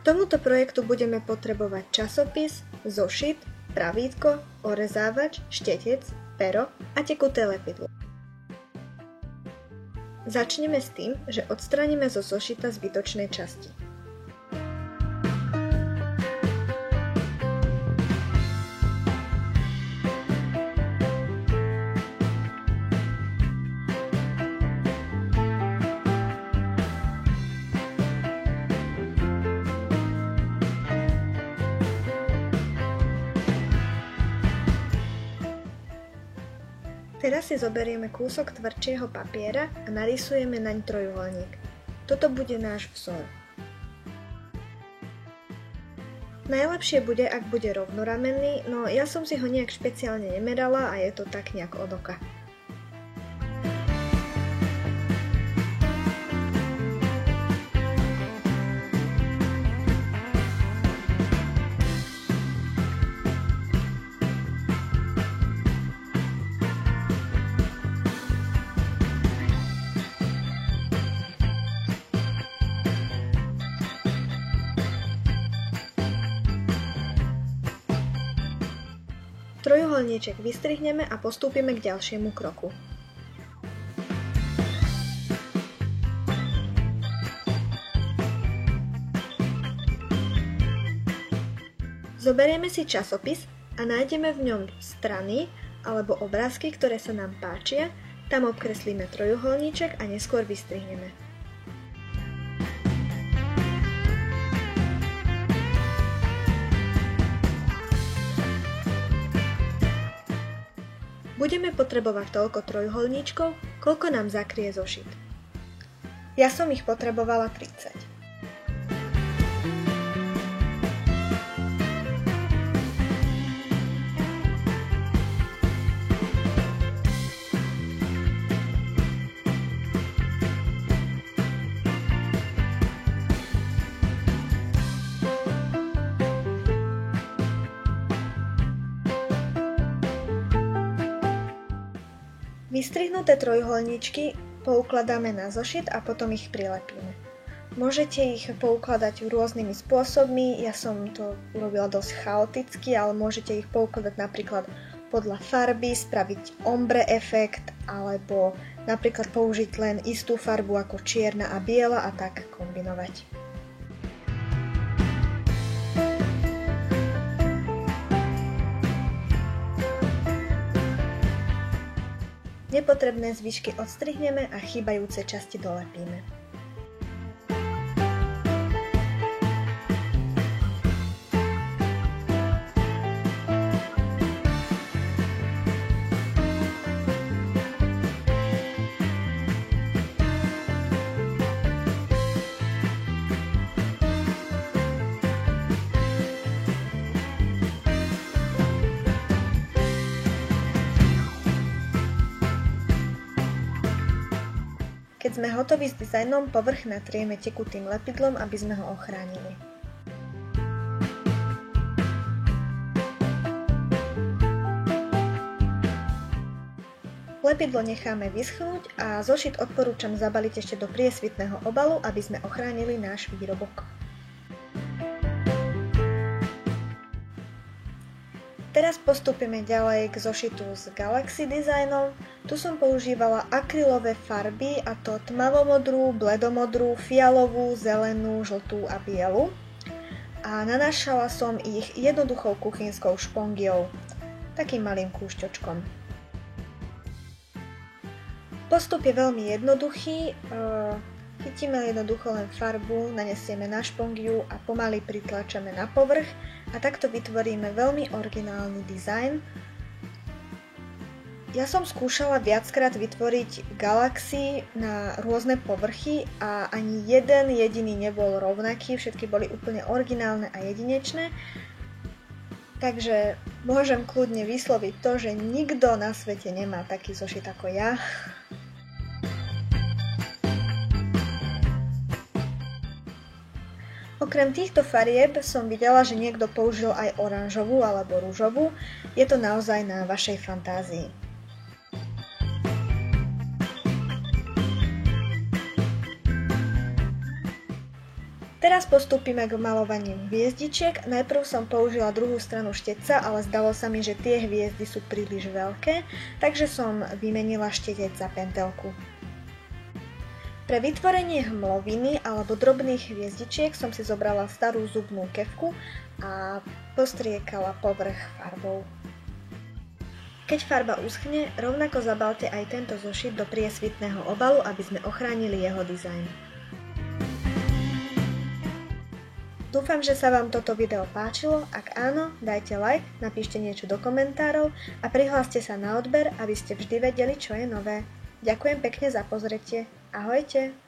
tomuto projektu budeme potrebovať časopis, zošit, pravítko, orezávač, štetec, pero a tekuté lepidlo. Začneme s tým, že odstránime zo zošita zbytočné časti. Teraz si zoberieme kúsok tvrdšieho papiera a narysujeme naň trojuholník. Toto bude náš vzor. Najlepšie bude, ak bude rovnoramenný, no ja som si ho nejak špeciálne nemerala a je to tak nejak od oka. Trojuholníček vystrihneme a postúpime k ďalšiemu kroku. Zoberieme si časopis a nájdeme v ňom strany alebo obrázky, ktoré sa nám páčia, tam obkreslíme trojuholníček a neskôr vystrihneme. Budeme potrebovať toľko trojuholníčkov, koľko nám zakrie zošit. Ja som ich potrebovala 30. Vystrihnuté trojuholníčky poukladáme na zošit a potom ich prilepíme. Môžete ich poukladať rôznymi spôsobmi, ja som to urobila dosť chaoticky, ale môžete ich poukladať napríklad podľa farby, spraviť ombre efekt, alebo napríklad použiť len istú farbu ako čierna a biela a tak kombinovať. Nepotrebné zvyšky odstrihneme a chýbajúce časti dolepíme. Keď sme hotoví s dizajnom, povrch natrieme tekutým lepidlom, aby sme ho ochránili. Lepidlo necháme vyschnúť a zošit odporúčam zabaliť ešte do priesvitného obalu, aby sme ochránili náš výrobok. Teraz postúpime ďalej k zošitu s Galaxy dizajnom. Tu som používala akrylové farby, a to tmavomodrú, bledomodrú, fialovú, zelenú, žltú a bielu. A nanášala som ich jednoduchou kuchynskou špongiou, takým malým kúšťočkom. Postup je veľmi jednoduchý. Chytíme jednoducho len farbu, nanesieme na špongiu a pomaly pritlačame na povrch a takto vytvoríme veľmi originálny dizajn. Ja som skúšala viackrát vytvoriť Galaxy na rôzne povrchy a ani jeden jediný nebol rovnaký, všetky boli úplne originálne a jedinečné. Takže môžem kľudne vysloviť to, že nikto na svete nemá taký zošit ako ja. Okrem týchto farieb som videla, že niekto použil aj oranžovú alebo ružovú. Je to naozaj na vašej fantázii. Teraz postúpime k malovaniu hviezdičiek. Najprv som použila druhú stranu štetca, ale zdalo sa mi, že tie hviezdy sú príliš veľké, takže som vymenila štetec za pentelku. Pre vytvorenie hmloviny alebo drobných hviezdičiek som si zobrala starú zubnú kefku a postriekala povrch farbou. Keď farba uschne, rovnako zabalte aj tento zošit do priesvitného obalu, aby sme ochránili jeho dizajn. Dúfam, že sa vám toto video páčilo. Ak áno, dajte like, napíšte niečo do komentárov a prihláste sa na odber, aby ste vždy vedeli, čo je nové. Ďakujem pekne za pozretie. Ahojte!